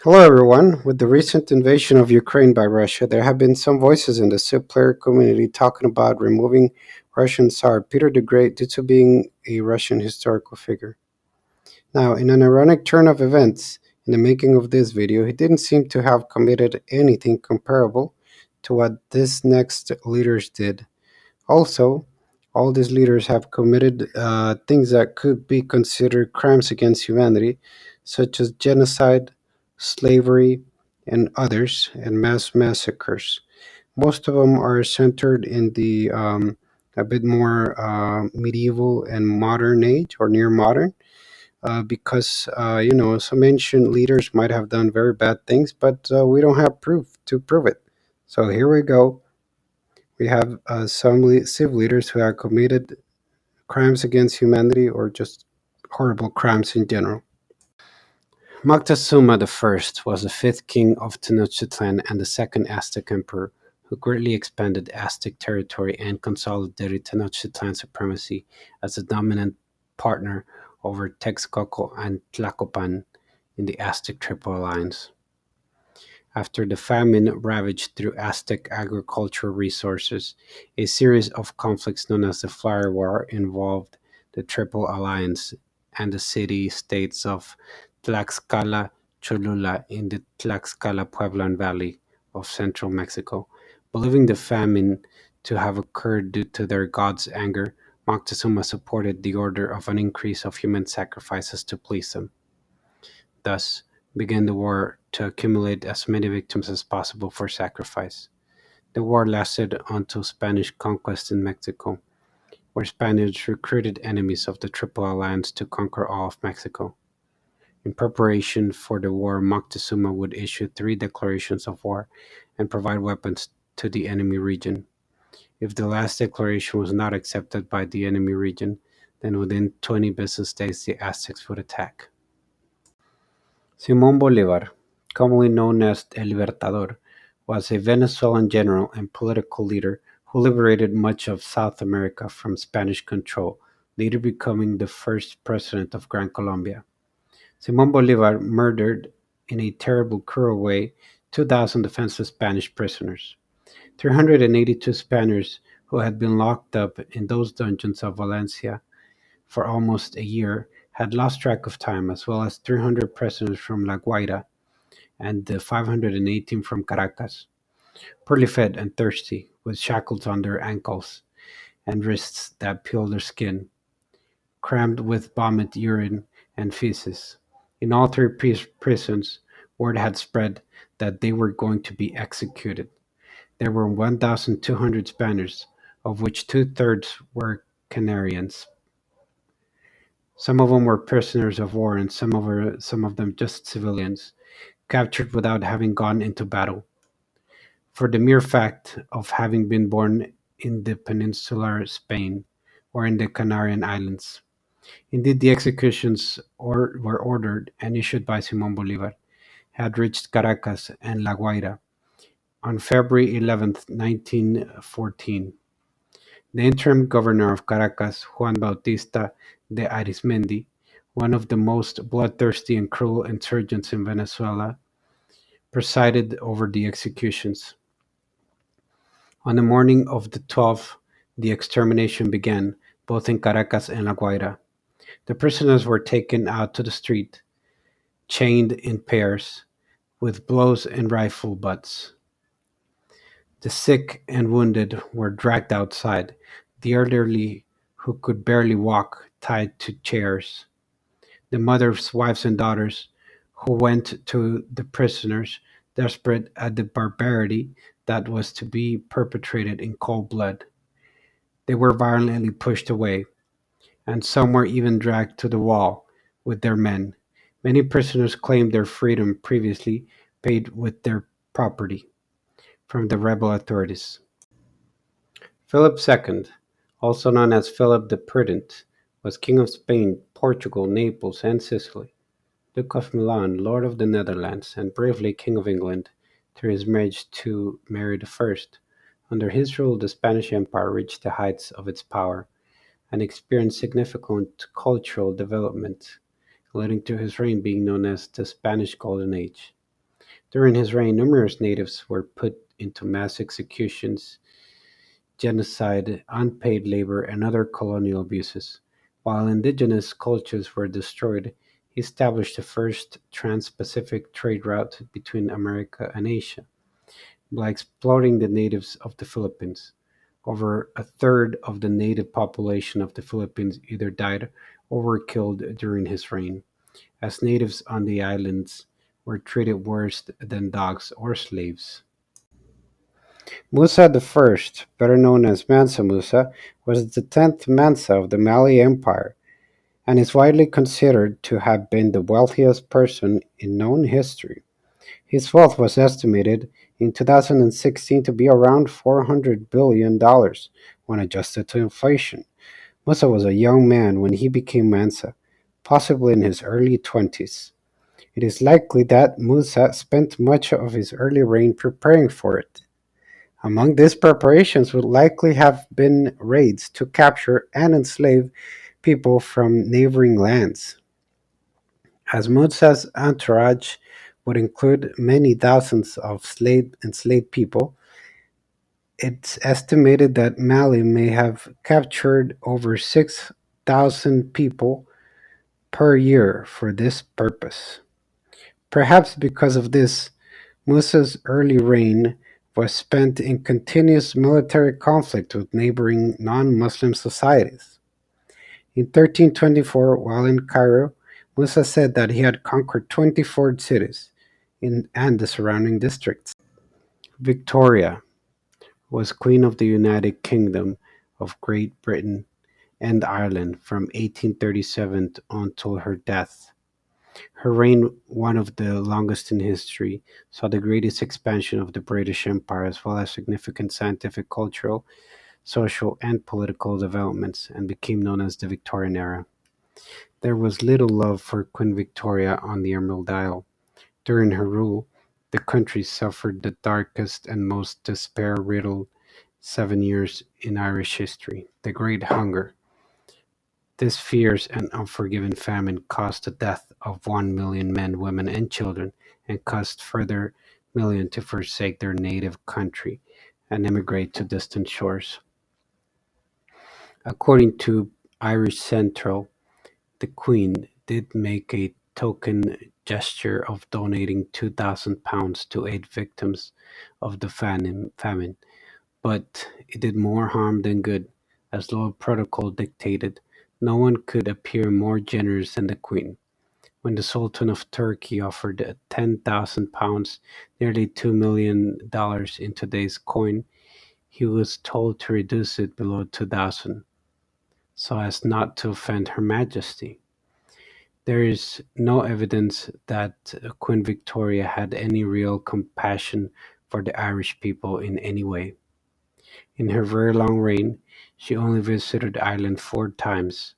Hello, everyone. With the recent invasion of Ukraine by Russia, there have been some voices in the Civ player community talking about removing Russian Tsar Peter the Great due to being a Russian historical figure. Now, in an ironic turn of events, in the making of this video, he didn't seem to have committed anything comparable to what these next leaders did. Also, all these leaders have committed things that could be considered crimes against humanity, such as genocide, slavery, and others, and mass massacres. Most of them are centered in the a bit more medieval and modern age or near modern, because some ancient leaders might have done very bad things, but we don't have proof to prove it. So here we go. We have some civ leaders who have committed crimes against humanity or just horrible crimes in general. Moctezuma I was the fifth king of Tenochtitlan and the second Aztec emperor, who greatly expanded Aztec territory and consolidated Tenochtitlan's supremacy as the dominant partner over Texcoco and Tlacopan in the Aztec Triple Alliance. After the famine ravaged through Aztec agricultural resources, a series of conflicts known as the Flower War involved the Triple Alliance and the city-states of Tlaxcala, Cholula in the Tlaxcala-Pueblan Valley of central Mexico. Believing the famine to have occurred due to their god's anger, Moctezuma supported the order of an increase of human sacrifices to please them. Thus began the war to accumulate as many victims as possible for sacrifice. The war lasted until Spanish conquest in Mexico, where Spaniards recruited enemies of the Triple Alliance to conquer all of Mexico. In preparation for the war, Moctezuma would issue three declarations of war and provide weapons to the enemy region. If the last declaration was not accepted by the enemy region, then within 20 business days the Aztecs would attack. Simón Bolívar, commonly known as El Libertador, was a Venezuelan general and political leader who liberated much of South America from Spanish control, later becoming the first president of Gran Colombia. Simón Bolívar murdered, in a terrible, cruel way, 2,000 defenseless Spanish prisoners. 382 Spaniards who had been locked up in those dungeons of Valencia for almost a year had lost track of time, as well as 300 prisoners from La Guaira and the 518 from Caracas, poorly fed and thirsty, with shackles on their ankles and wrists that peeled their skin, crammed with vomit, urine, and feces. In all three prisons, word had spread that they were going to be executed. There were 1,200 Spaniards, of which two-thirds were Canarians. Some of them were prisoners of war, and some of them just civilians, captured without having gone into battle, for the mere fact of having been born in the peninsular Spain or in the Canarian Islands. Indeed, the executions were ordered and issued by Simón Bolívar, had reached Caracas and La Guaira on February 11, 1914. The interim governor of Caracas, Juan Bautista de Arizmendi, one of the most bloodthirsty and cruel insurgents in Venezuela, presided over the executions. On the morning of the 12th, the extermination began, both in Caracas and La Guaira. The prisoners were taken out to the street, chained in pairs, with blows and rifle butts. The sick and wounded were dragged outside, the elderly who could barely walk tied to chairs. The mothers, wives, and daughters who went to the prisoners, desperate at the barbarity that was to be perpetrated in cold blood. They were violently pushed away, and some were even dragged to the wall with their men. Many prisoners claimed their freedom previously paid with their property from the rebel authorities. Philip II, also known as Philip the Prudent, was King of Spain, Portugal, Naples, and Sicily, Duke of Milan, Lord of the Netherlands, and briefly King of England through his marriage to Mary I. Under his rule, the Spanish Empire reached the heights of its power and experienced significant cultural development, leading to his reign being known as the Spanish Golden Age. During his reign, numerous natives were put into mass executions, genocide, unpaid labor, and other colonial abuses. While indigenous cultures were destroyed, he established the first trans-Pacific trade route between America and Asia by exploiting the natives of the Philippines. Over a third of the native population of the Philippines either died or were killed during his reign, as natives on the islands were treated worse than dogs or slaves. Musa the First, better known as Mansa Musa, was the 10th Mansa of the Mali Empire and is widely considered to have been the wealthiest person in known history. His wealth was estimated in 2016 to be around $400 billion when adjusted to inflation. Musa was a young man when he became Mansa, possibly in his early 20s. It is likely that Musa spent much of his early reign preparing for it. Among these preparations would likely have been raids to capture and enslave people from neighboring lands. As Musa's entourage would include many thousands of enslaved people, it's estimated that Mali may have captured over 6,000 people per year for this purpose. Perhaps because of this, Musa's early reign was spent in continuous military conflict with neighboring non-Muslim societies. In 1324, while in Cairo, Musa said that he had conquered 24 cities and the surrounding districts. Victoria was Queen of the United Kingdom of Great Britain and Ireland from 1837 until her death. Her reign, one of the longest in history, saw the greatest expansion of the British Empire as well as significant scientific, cultural, social, and political developments, and became known as the Victorian era. There was little love for Queen Victoria on the Emerald Isle. During her rule, the country suffered the darkest and most despair-riddled 7 years in Irish history, the Great Hunger. This fierce and unforgiving famine caused the death of 1 million men, women, and children, and caused further millions to forsake their native country and emigrate to distant shores. According to Irish Central, the Queen did make a token gesture of donating £2,000 to aid victims of the famine, but it did more harm than good. As law protocol dictated, no one could appear more generous than the Queen. When the Sultan of Turkey offered £10,000, nearly $2 million in today's coin, he was told to reduce it below 2,000, so as not to offend Her Majesty. There is no evidence that Queen Victoria had any real compassion for the Irish people in any way. In her very long reign, she only visited Ireland 4 times,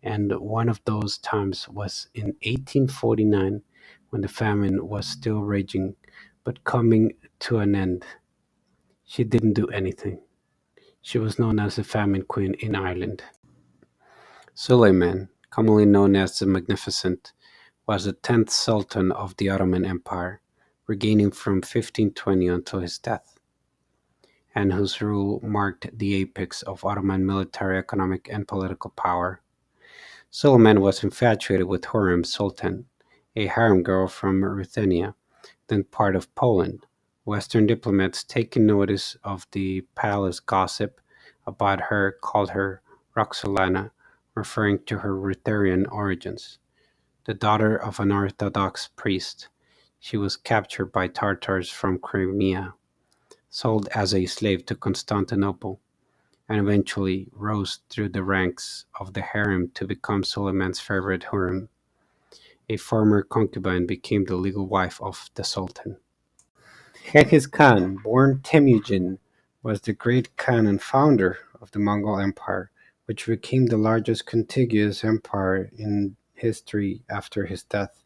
and one of those times was in 1849 when the famine was still raging but coming to an end. She didn't do anything. She was known as the Famine Queen in Ireland. Suleiman, commonly known as the Magnificent, was the 10th Sultan of the Ottoman Empire, regaining from 1520 until his death, and whose rule marked the apex of Ottoman military, economic, and political power. Suleiman was infatuated with Hurrem Sultan, a harem girl from Ruthenia, then part of Poland. Western diplomats, taking notice of the palace gossip about her, called her Roxolana, referring to her Ruthenian origins. The daughter of an Orthodox priest, she was captured by Tartars from Crimea, sold as a slave to Constantinople, and eventually rose through the ranks of the harem to become Suleiman's favorite Hurrem. A former concubine became the legal wife of the Sultan. Genghis Khan, born Temujin, was the great Khan and founder of the Mongol Empire, which became the largest contiguous empire in history after his death.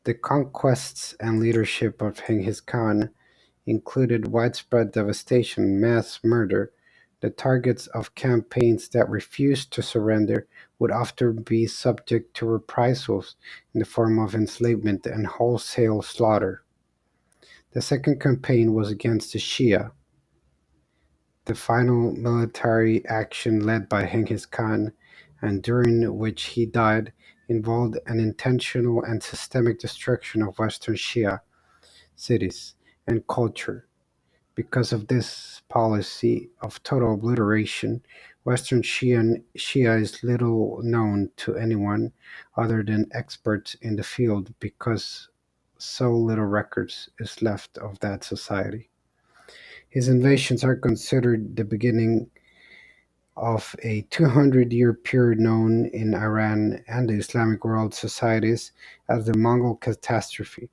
The conquests and leadership of Genghis Khan included widespread devastation, mass murder. The targets of campaigns that refused to surrender would often be subject to reprisals in the form of enslavement and wholesale slaughter. The second campaign was against the Shia. The final military action led by Genghis Khan, and during which he died, involved an intentional and systemic destruction of Western Shia cities and culture. Because of this policy of total obliteration, Western Shia is little known to anyone other than experts in the field because so little records is left of that society. His invasions are considered the beginning of a 200-year period known in Iran and the Islamic world societies as the Mongol catastrophe.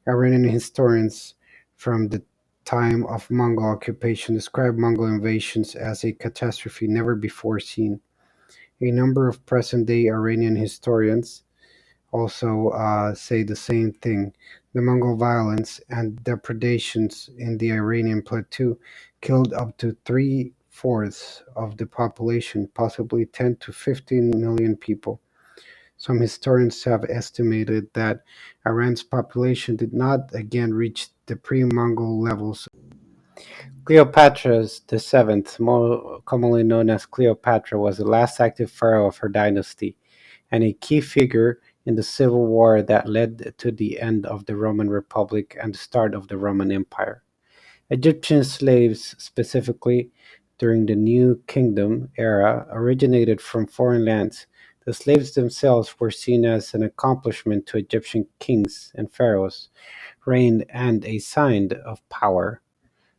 Iranian historians from the time of Mongol occupation describe Mongol invasions as a catastrophe never before seen. A number of present day Iranian historians also say the same thing. The Mongol violence and depredations in the Iranian plateau killed up to three-fourths of the population, possibly 10 to 15 million people. Some historians have estimated that Iran's population did not again reach the pre-Mongol levels. Cleopatra VII, more commonly known as Cleopatra, was the last active pharaoh of her dynasty and a key figure in the civil war that led to the end of the Roman Republic and the start of the Roman Empire. Egyptian slaves, specifically during the New Kingdom era, originated from foreign lands. The slaves themselves were seen as an accomplishment to Egyptian kings and pharaohs' reign and a sign of power.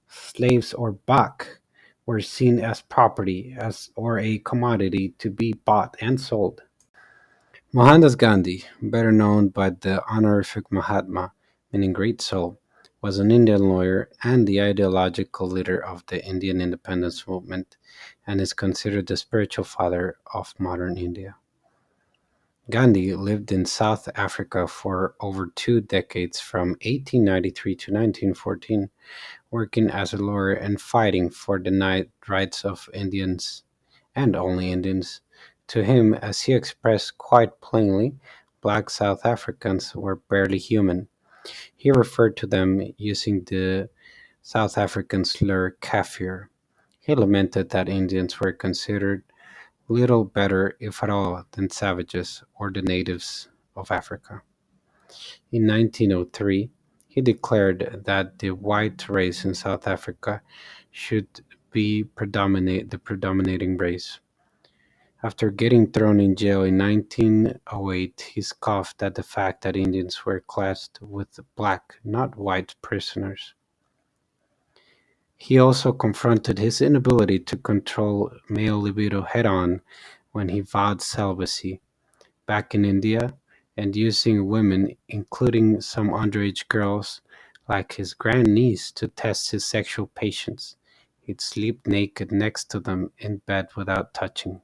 Slaves or bak were seen as property as or a commodity to be bought and sold. Mohandas Gandhi, better known by the honorific Mahatma, meaning great soul, was an Indian lawyer and the ideological leader of the Indian independence movement and is considered the spiritual father of modern India. Gandhi lived in South Africa for over 2 decades from 1893 to 1914, working as a lawyer and fighting for the rights of Indians and only Indians. To him, as he expressed quite plainly, black South Africans were barely human. He referred to them using the South African slur Kafir. He lamented that Indians were considered little better, if at all, than savages or the natives of Africa. In 1903, he declared that the white race in South Africa should be the predominating race. After getting thrown in jail in 1908, he scoffed at the fact that Indians were classed with black, not white prisoners. He also confronted his inability to control male libido head on when he vowed celibacy back in India and using women, including some underage girls like his grandniece, to test his sexual patience. He'd sleep naked next to them in bed without touching.